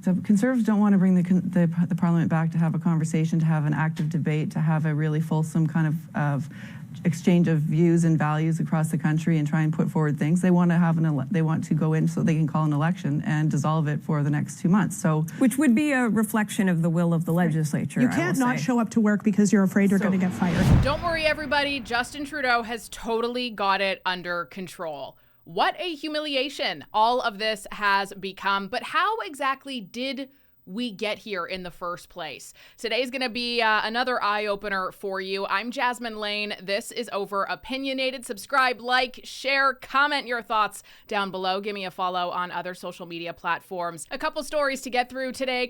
So Conservatives don't want to bring the Parliament back to have a conversation, to have an active debate, to have a really fulsome kind of exchange of views and values across the country and try and put forward things. They want to have they want to go in so they can call an election and dissolve it for the next 2 months. So, which would be a reflection of the will of the legislature. You can't not show up to work because you're afraid you're going to get fired. Don't worry, everybody. Justin Trudeau has totally got it under control. What a humiliation all of this has become. But how exactly did we get here in the first place? Today's going to be another eye-opener for you. I'm Jasmine Lane. This is Over Opinionated. Subscribe, like, share, comment your thoughts down below. Give me a follow on other social media platforms. A couple stories to get through today.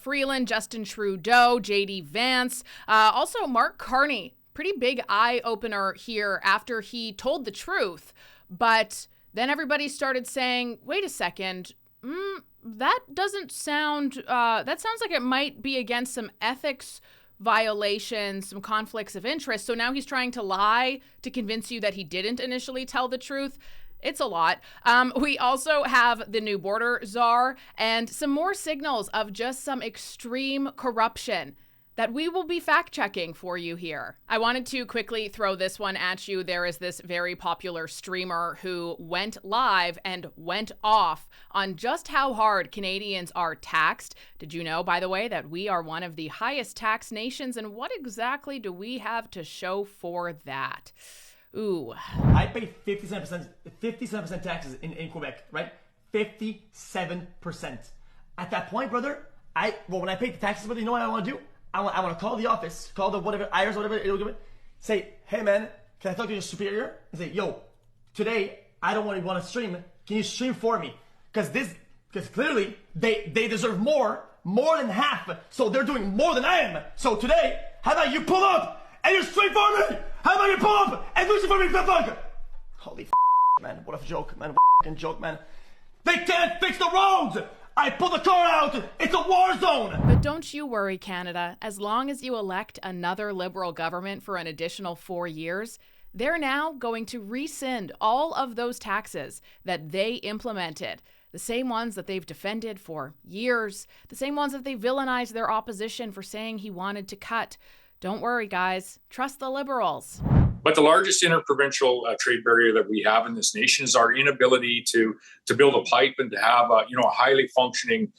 Freeland, Justin Trudeau, JD Vance, also Mark Carney. Pretty big eye-opener here after he told the truth. But then everybody started saying, wait a second, that doesn't sound, that sounds like it might be against some ethics violations, some conflicts of interest. So now he's trying to lie to convince you that he didn't initially tell the truth. It's a lot. We also have the new border czar and some more signals of just some extreme corruption that we will be fact-checking for you here. I wanted to quickly throw this one at you. There is this very popular streamer who went live and went off on just how hard Canadians are taxed. Did you know, by the way, that we are one of the highest tax nations? And what exactly do we have to show for that? Ooh. I pay 57% taxes in Quebec, right? 57%. At that point, brother, when I pay the taxes, brother, you know what I want to do? I want to call the office, call the whatever, IRS, whatever, it'll give it. Say, hey man, can I talk to your superior? And say, yo, today I don't want to stream. Can you stream for me? Because clearly they deserve more than half. So they're doing more than I am. So today, how about you pull up and you stream for me? How about you pull up and do something for me, fuck? Holy man, what a joke, man, what a fucking joke, man. They can't fix the roads. I pull the car out. It's a war zone. But don't you worry, Canada. As long as you elect another Liberal government for an additional 4 years, they're now going to rescind all of those taxes that they implemented. The same ones that they've defended for years. The same ones that they villainized their opposition for saying he wanted to cut. Don't worry, guys. Trust the Liberals. But the largest interprovincial trade barrier that we have in this nation is our inability to build a pipe and to have a highly functioning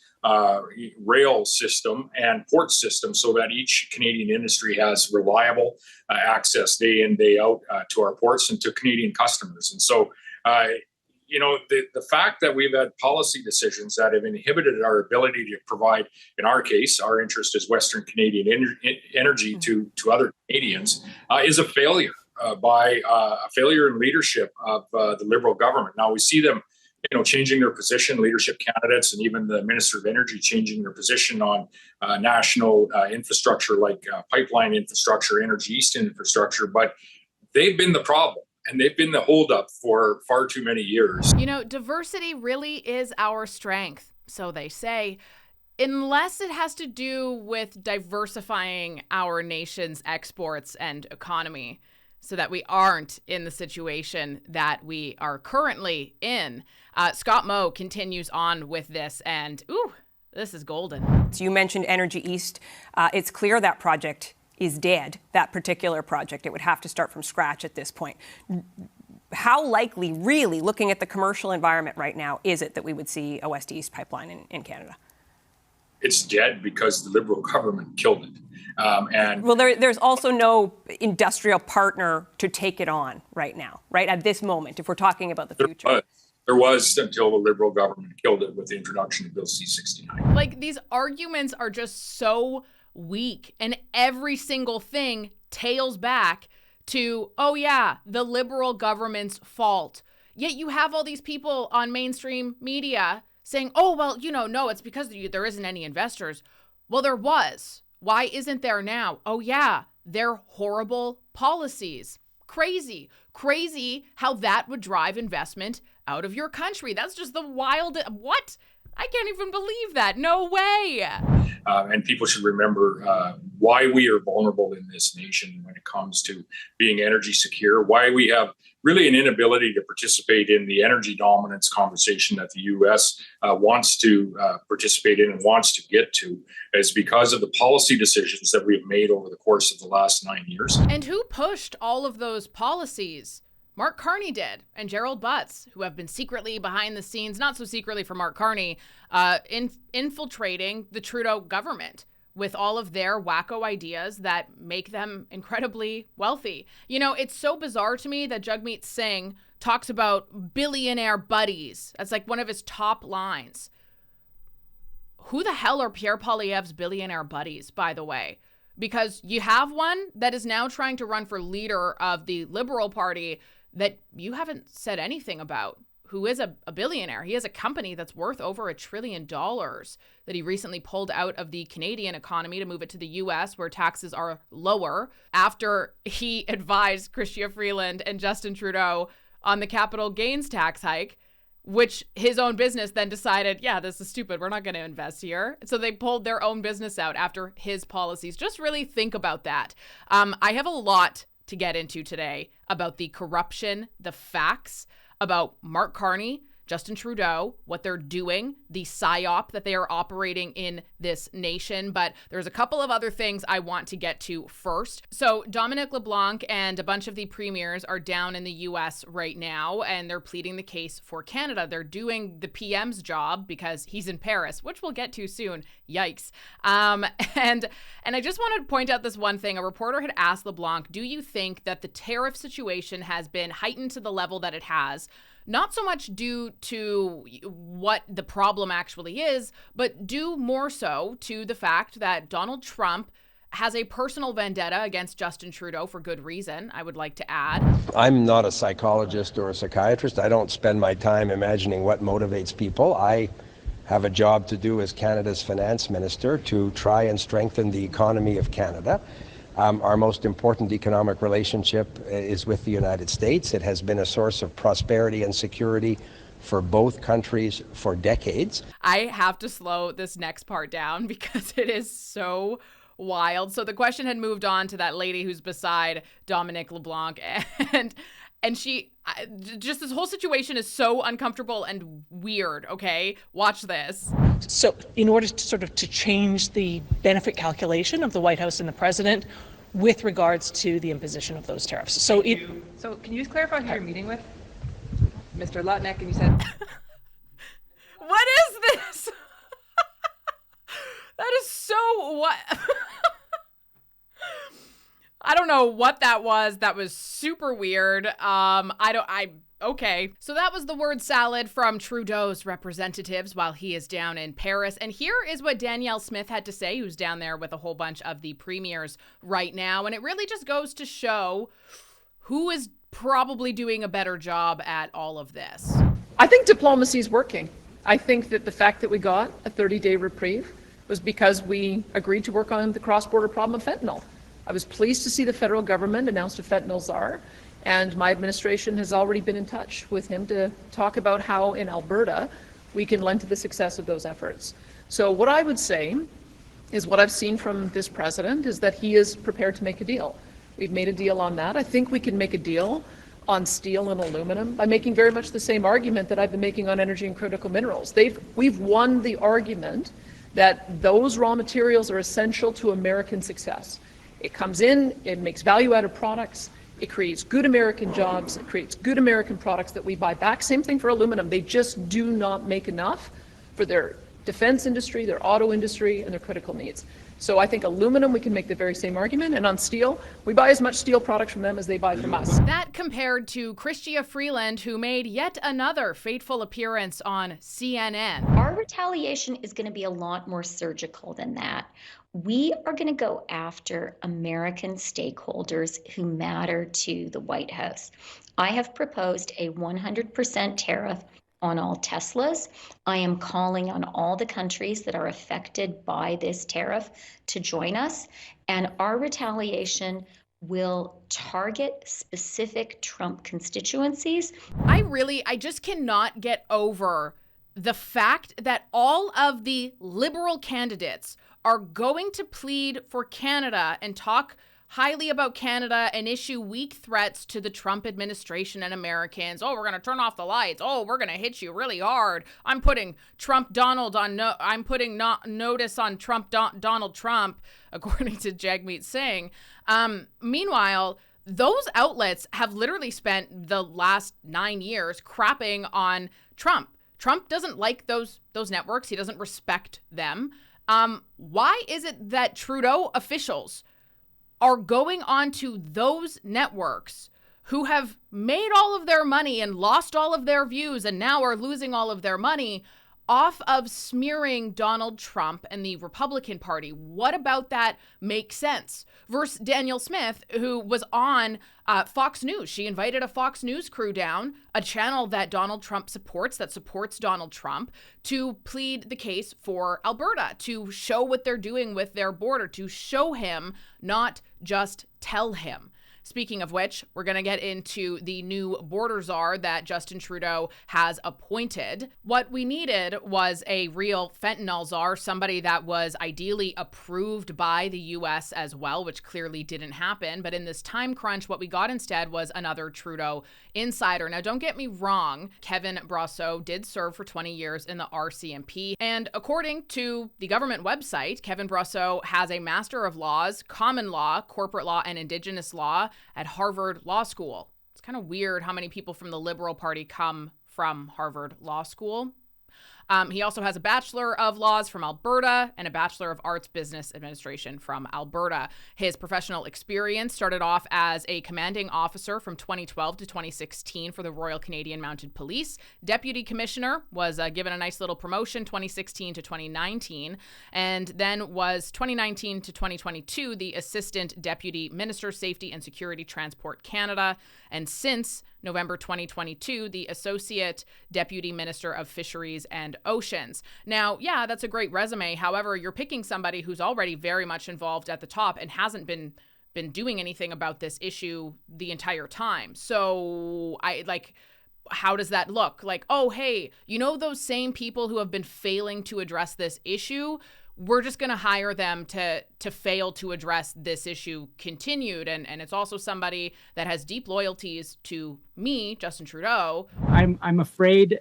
rail system and port system so that each Canadian industry has reliable access day in, day out to our ports and to Canadian customers. And so, the fact that we've had policy decisions that have inhibited our ability to provide, in our case, our interest as Western Canadian energy to other Canadians is a failure. By a failure in leadership of the Liberal government. Now we see them, changing their position, leadership candidates, and even the Minister of Energy changing their position on national infrastructure like pipeline infrastructure, Energy East infrastructure. But they've been the problem, and they've been the holdup for far too many years. Diversity really is our strength, so they say. Unless it has to do with diversifying our nation's exports and economy, so that we aren't in the situation that we are currently in. Scott Moe continues on with this, and this is golden. So you mentioned Energy East. It's clear that project is dead, that particular project. It would have to start from scratch at this point. How likely, really, looking at the commercial environment right now, is it that we would see a West East pipeline in Canada? It's dead because the Liberal government killed it. There's also no industrial partner to take it on right now, right? At this moment, if we're talking about the future. There was until the Liberal government killed it with the introduction of Bill C-69. Like, these arguments are just so weak, and every single thing tails back to, the Liberal government's fault. Yet you have all these people on mainstream media saying, no, it's because there isn't any investors. Well, there was. Why isn't there now? They're horrible policies. Crazy how that would drive investment out of your country. That's just the wild, what? I can't even believe that. No way. And people should remember why we are vulnerable in this nation when it comes to being energy secure, why we have really an inability to participate in the energy dominance conversation that the U.S. Wants to participate in and wants to get to, is because of the policy decisions that we've made over the course of the last 9 years. And who pushed all of those policies? Mark Carney did, and Gerald Butts, who have been secretly behind the scenes, not so secretly for Mark Carney, infiltrating the Trudeau government with all of their wacko ideas that make them incredibly wealthy. You know, it's so bizarre to me that Jagmeet Singh talks about billionaire buddies. That's like one of his top lines. Who the hell are Pierre Poilievre's billionaire buddies, by the way? Because you have one that is now trying to run for leader of the Liberal Party that you haven't said anything about, who is a billionaire. He has a company that's worth over $1 trillion that he recently pulled out of the Canadian economy to move it to the US, where taxes are lower, after he advised Chrystia Freeland and Justin Trudeau on the capital gains tax hike, which his own business then decided, yeah, this is stupid. We're not going to invest here. So they pulled their own business out after his policies. Just really think about that. I have a lot to get into today about the corruption, the facts about Mark Carney, Justin Trudeau, what they're doing, the psyop that they are operating in this nation. But there's a couple of other things I want to get to first. So Dominic LeBlanc and a bunch of the premiers are down in the US right now, and they're pleading the case for Canada. They're doing the PM's job because he's in Paris, which we'll get to soon. Yikes. And I just wanted to point out this one thing. A reporter had asked LeBlanc, do you think that the tariff situation has been heightened to the level that it has? Not so much due to what the problem actually is, but due more so to the fact that Donald Trump has a personal vendetta against Justin Trudeau for good reason, I would like to add. I'm not a psychologist or a psychiatrist. I don't spend my time imagining what motivates people. I have a job to do as Canada's finance minister to try and strengthen the economy of Canada. Our most important economic relationship is with the United States. It has been a source of prosperity and security for both countries for decades. I have to slow this next part down because it is so wild. So the question had moved on to that lady who's beside Dominic LeBlanc, and she just, this whole situation is so uncomfortable and weird. Okay, watch this. So in order to sort of to change the benefit calculation of the White House and the president with regards to the imposition of those tariffs. So can you just clarify who you're meeting with? Mr. Lutnick, and you said... What is this? That is so what? I don't know what that was. That was super weird. Okay. So that was the word salad from Trudeau's representatives while he is down in Paris. And here is what Danielle Smith had to say, who's down there with a whole bunch of the premiers right now. And it really just goes to show who is probably doing a better job at all of this. I think diplomacy is working. I think that the fact that we got a 30-day reprieve was because we agreed to work on the cross-border problem of fentanyl. I was pleased to see the federal government announce a fentanyl czar, and my administration has already been in touch with him to talk about how in Alberta we can lend to the success of those efforts. So what I would say is what I've seen from this president is that he is prepared to make a deal. We've made a deal on that. I think we can make a deal on steel and aluminum by making very much the same argument that I've been making on energy and critical minerals. We've won the argument that those raw materials are essential to American success. It comes in, it makes value-added products, it creates good American jobs, it creates good American products that we buy back. Same thing for aluminum. They just do not make enough for their defense industry, their auto industry, and their critical needs. So I think aluminum, we can make the very same argument. And on steel, we buy as much steel products from them as they buy from us. That compared to Chrystia Freeland, who made yet another fateful appearance on CNN. Our retaliation is going to be a lot more surgical than that. We are going to go after American stakeholders who matter to the White House. I have proposed a 100% tariff on all Teslas. I am calling on all the countries that are affected by this tariff to join us, and our retaliation will target specific Trump constituencies. I just cannot get over the fact that all of the Liberal candidates are going to plead for Canada and talk highly about Canada and issue weak threats to the Trump administration and Americans. Oh, we're going to turn off the lights. Oh, we're going to hit you really hard. I'm putting notice on Donald Trump, according to Jagmeet Singh. Meanwhile, those outlets have literally spent the last 9 years crapping on Trump. Trump doesn't like those networks. He doesn't respect them. Why is it that Trudeau officials are going on to those networks who have made all of their money and lost all of their views and now are losing all of their money off of smearing Donald Trump and the Republican Party? What about that makes sense? Versus Danielle Smith, who was on Fox News. She invited a Fox News crew down, a channel that Donald Trump supports, that supports Donald Trump, to plead the case for Alberta, to show what they're doing with their border, to show him, not just tell him. Speaking of which, we're going to get into the new border czar that Justin Trudeau has appointed. What we needed was a real fentanyl czar, somebody that was ideally approved by the U.S. as well, which clearly didn't happen. But in this time crunch, what we got instead was another Trudeau insider. Now, don't get me wrong, Kevin Brosseau did serve for 20 years in the RCMP. And according to the government website, Kevin Brosseau has a Master of Laws, Common Law, Corporate Law, and Indigenous Law at Harvard Law School. It's kind of weird how many people from the Liberal Party come from Harvard Law School. He also has a Bachelor of Laws from Alberta and a Bachelor of Arts Business Administration from Alberta. His professional experience started off as a commanding officer from 2012 to 2016 for the Royal Canadian Mounted Police. Deputy Commissioner, was given a nice little promotion 2016 to 2019, and then was 2019 to 2022 the Assistant Deputy Minister, Safety and Security, Transport Canada, and since November 2022, the Associate Deputy Minister of Fisheries and Oceans. Now, yeah, that's a great resume. However, you're picking somebody who's already very much involved at the top and hasn't been doing anything about this issue the entire time. So how does that look? Like, oh, hey, you know those same people who have been failing to address this issue? We're just going to hire them to fail to address this issue continued. And it's also somebody that has deep loyalties to me, Justin Trudeau. I'm afraid,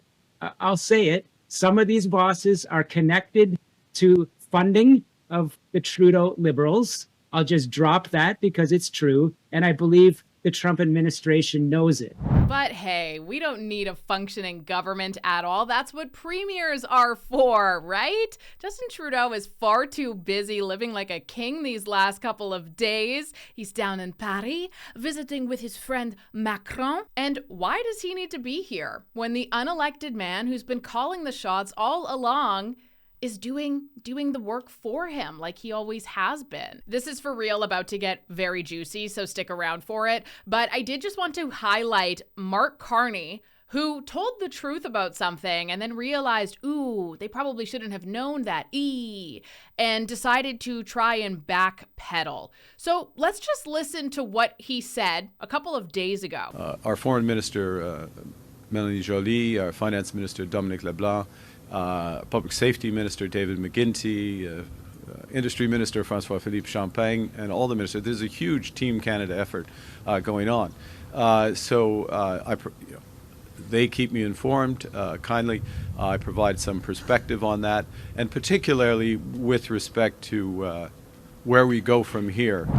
I'll say it, some of these bosses are connected to funding of the Trudeau Liberals. I'll just drop that because it's true. And I believe the Trump administration knows it. But hey, we don't need a functioning government at all. That's what premiers are for, right? Justin Trudeau is far too busy living like a king these last couple of days. He's down in Paris, visiting with his friend Macron. And why does he need to be here when the unelected man who's been calling the shots all along is doing the work for him like he always has been? This is for real about to get very juicy, so stick around for it. But I did just want to highlight Mark Carney, who told the truth about something and then realized, ooh, they probably shouldn't have known that, and decided to try and backpedal. So let's just listen to what he said a couple of days ago. Our Foreign Minister, Melanie Joly, our Finance Minister, Dominic LeBlanc, Public Safety Minister David McGuinty, Industry Minister François-Philippe Champagne, and all the ministers. There's a huge Team Canada effort going on. They keep me informed kindly. I provide some perspective on that, and particularly with respect to where we go from here.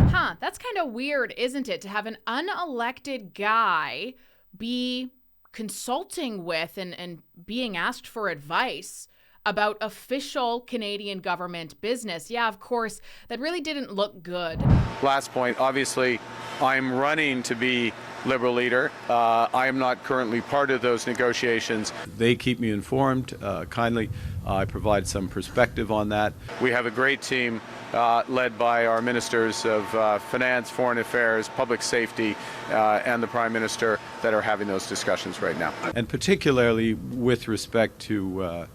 That's kind of weird, isn't it, to have an unelected guy be consulting with and being asked for advice about official Canadian government business. Yeah, of course, that really didn't look good. Last point, obviously, I'm running to be Liberal leader. I am not currently part of those negotiations. They keep me informed kindly. I provide some perspective on that. We have a great team led by our ministers of finance, foreign affairs, public safety, and the Prime Minister that are having those discussions right now. And particularly with respect to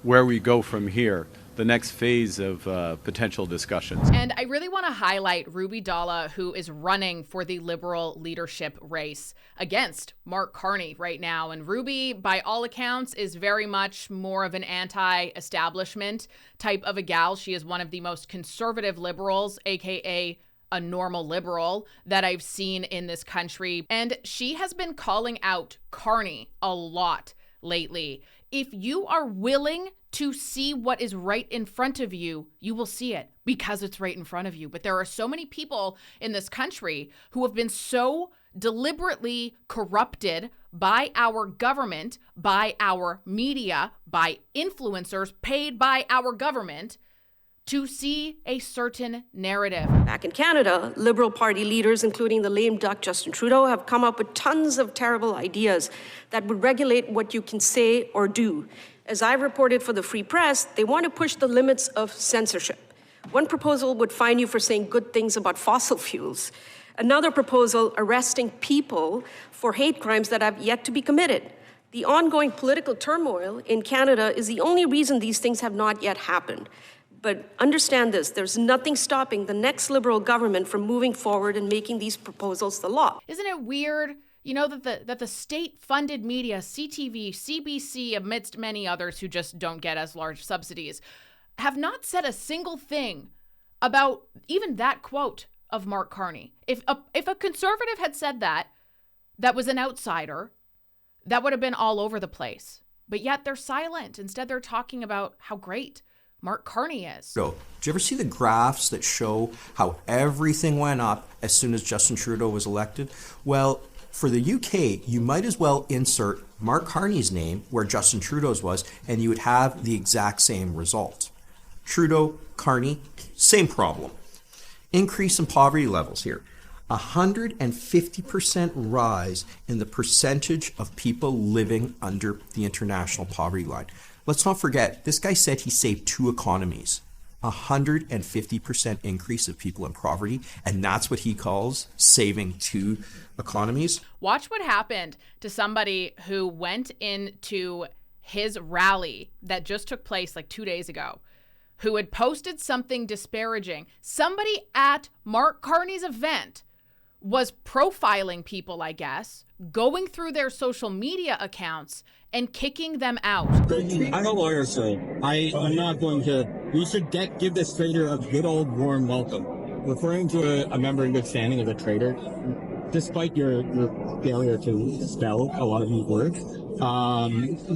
where we go from here, the next phase of potential discussions. And I really want to highlight Ruby Dalla, who is running for the Liberal leadership race against Mark Carney right now. And Ruby, by all accounts, is very much more of an anti-establishment type of a gal. She is one of the most conservative liberals, aka a normal liberal, that I've seen in this country. And she has been calling out Carney a lot lately. If you are willing to see what is right in front of you, you will see it because it's right in front of you. But there are so many people in this country who have been so deliberately corrupted by our government, by our media, by influencers paid by our government to see a certain narrative. Back in Canada, Liberal Party leaders, including the lame duck Justin Trudeau, have come up with tons of terrible ideas that would regulate what you can say or do. As I reported for the Free Press, they want to push the limits of censorship. One proposal would fine you for saying good things about fossil fuels. Another proposal arresting people for hate crimes that have yet to be committed. The ongoing political turmoil in Canada is the only reason these things have not yet happened. But understand this, there's nothing stopping the next Liberal government from moving forward and making these proposals the law. Isn't it weird, you know, that the state-funded media, CTV, CBC, amidst many others who just don't get as large subsidies, have not said a single thing about even that quote of Mark Carney. If a conservative had said that was an outsider, that would have been all over the place. But yet they're silent. Instead, they're talking about how great Mark Carney is. So, did you ever see the graphs that show how everything went up as soon as Justin Trudeau was elected? Well, for the UK, you might as well insert Mark Carney's name where Justin Trudeau's was, and you would have the exact same result. Trudeau, Carney, same problem. Increase in poverty levels here. 150% rise in the percentage of people living under the international poverty line. Let's not forget, this guy said he saved 2 economies. 150% increase of people in poverty, and that's what he calls saving 2 economies. Watch what happened to somebody who went into his rally that just took place like 2 days ago, who had posted something disparaging. Somebody at Mark Carney's event was profiling people, I guess, going through their social media accounts and kicking them out. I'm a lawyer, so I'm not going to. We should give this traitor a good old warm welcome. Referring to a member in good standing as a traitor, despite your failure to spell a lot of these words,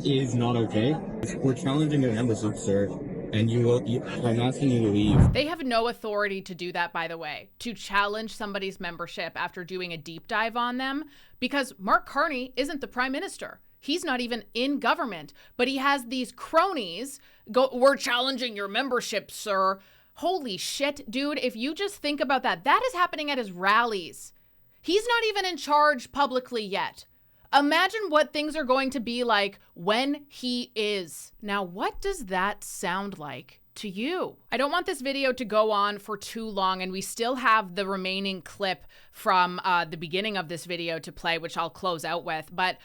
is not okay. We're challenging your membership, sir. And I'm asking you to leave. They have no authority to do that, by the way, to challenge somebody's membership after doing a deep dive on them, because Mark Carney isn't the prime minister. He's not even in government, but he has these cronies go, "We're challenging your membership, sir." Holy shit, dude. If you just think about that, that is happening at his rallies. He's not even in charge publicly yet. Imagine what things are going to be like when he is. Now, what does that sound like to you? I don't want this video to go on for too long, and we still have the remaining clip from the beginning of this video to play, which I'll close out with. But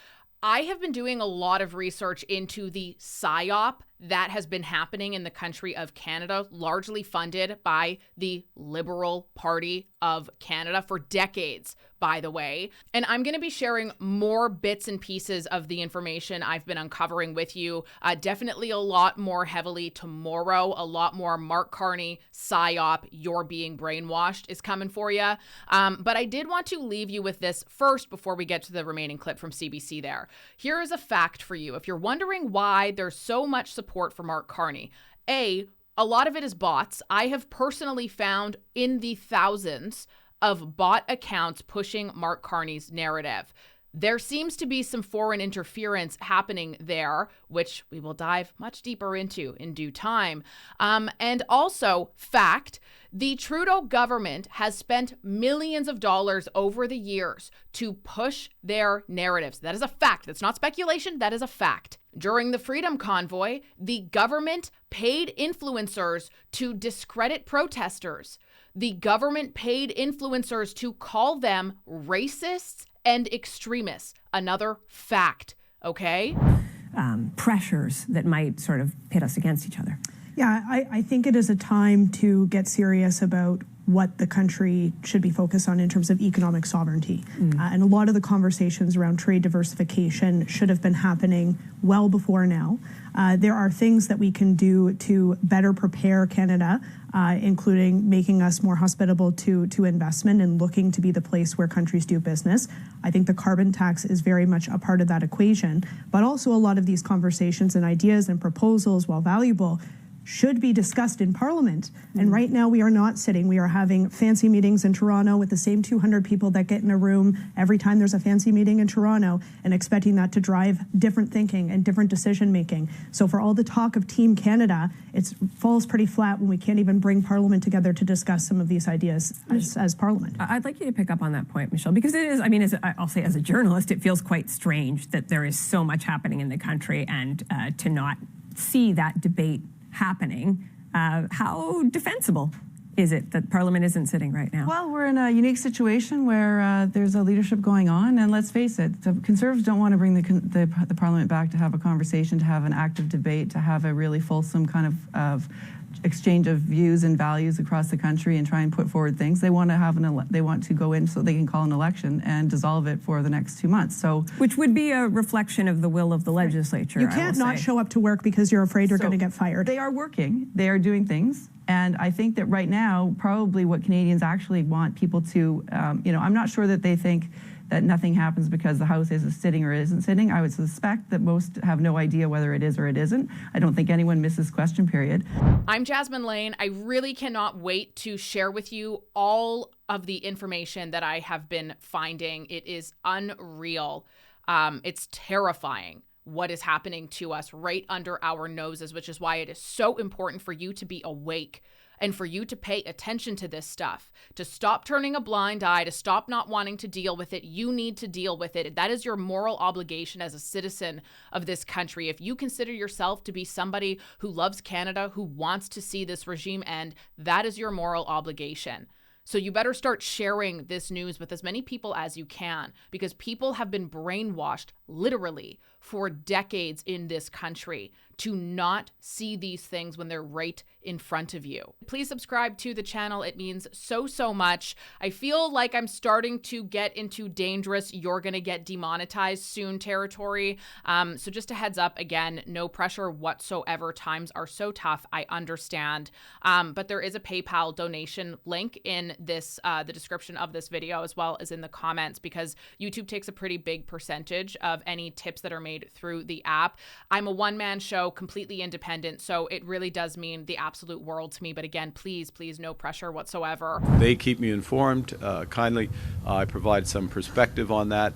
I have been doing a lot of research into the PSYOP that has been happening in the country of Canada, largely funded by the Liberal Party of Canada for decades, by the way. And I'm going to be sharing more bits and pieces of the information I've been uncovering with you. Definitely a lot more heavily tomorrow. A lot more Mark Carney, PSYOP, you're being brainwashed is coming for you. But I did want to leave you with this first before we get to the remaining clip from CBC there. Here is a fact for you. If you're wondering why there's so much support for Mark Carney, a lot of it is bots. I have personally found in the thousands of bot accounts pushing Mark Carney's narrative. There seems to be some foreign interference happening there, which we will dive much deeper into in due time. And also, fact, the Trudeau government has spent millions of dollars over the years to push their narratives. That is a fact. That's not speculation. That is a fact. During the Freedom Convoy, the government paid influencers to discredit protesters. The government paid influencers to call them racists and extremists. Another fact, okay? Pressures that might sort of pit us against each other. Yeah, I think it is a time to get serious about what the country should be focused on in terms of economic sovereignty. And a lot of the conversations around trade diversification should have been happening well before now. There are things that we can do to better prepare Canada, including making us more hospitable to investment and looking to be the place where countries do business. I think the carbon tax is very much a part of that equation, but also a lot of these conversations and ideas and proposals, while valuable, should be discussed in Parliament. And right now we are not sitting. We are having fancy meetings in Toronto with the same 200 people that get in a room every time there's a fancy meeting in Toronto, and expecting that to drive different thinking and different decision making. So for all the talk of Team Canada, it falls pretty flat when we can't even bring Parliament together to discuss some of these ideas as Parliament. I'd like you to pick up on that point, Michelle, because it is, I mean, I'll say as a journalist, it feels quite strange that there is so much happening in the country and to not see that debate happening. How defensible is it that Parliament isn't sitting right now? Well, we're in a unique situation where there's a leadership going on, and let's face it, the Conservatives don't want to bring the Parliament back to have a conversation, to have an active debate, to have a really fulsome kind of exchange of views and values across the country and try and put forward things. They want to they want to go in so they can call an election and dissolve it for the next 2 months. So, which would be a reflection of the will of the legislature. You can't not show up to work because you're afraid you're going to get fired. They are working. They are doing things. And I think that right now, probably what Canadians actually want people to, I'm not sure that they think that nothing happens because the House is sitting or isn't sitting. I would suspect that most have no idea whether it is or it isn't. I don't think anyone misses question period. I'm Jasmine Lane. I really cannot wait to share with you all of the information that I have been finding. It is unreal. It's terrifying what is happening to us right under our noses, which is why it is so important for you to be awake and for you to pay attention to this stuff, to stop turning a blind eye, to stop not wanting to deal with it. You need to deal with it. That is your moral obligation as a citizen of this country. If you consider yourself to be somebody who loves Canada, who wants to see this regime end, that is your moral obligation. So you better start sharing this news with as many people as you can, because people have been brainwashed literally for decades in this country to not see these things when they're right in front of you. Please subscribe to the channel. It means so much. I feel like I'm starting to get into dangerous, you're gonna get demonetized soon territory. So just a heads up, again, no pressure whatsoever. Times are so tough, I understand. But there is a PayPal donation link in this, the description of this video, as well as in the comments, because YouTube takes a pretty big percentage of any tips that are made through the app. I'm a one-man show, completely independent, so it really does mean the absolute world to me. But again, please, no pressure whatsoever. They keep me informed kindly. I provide some perspective on that.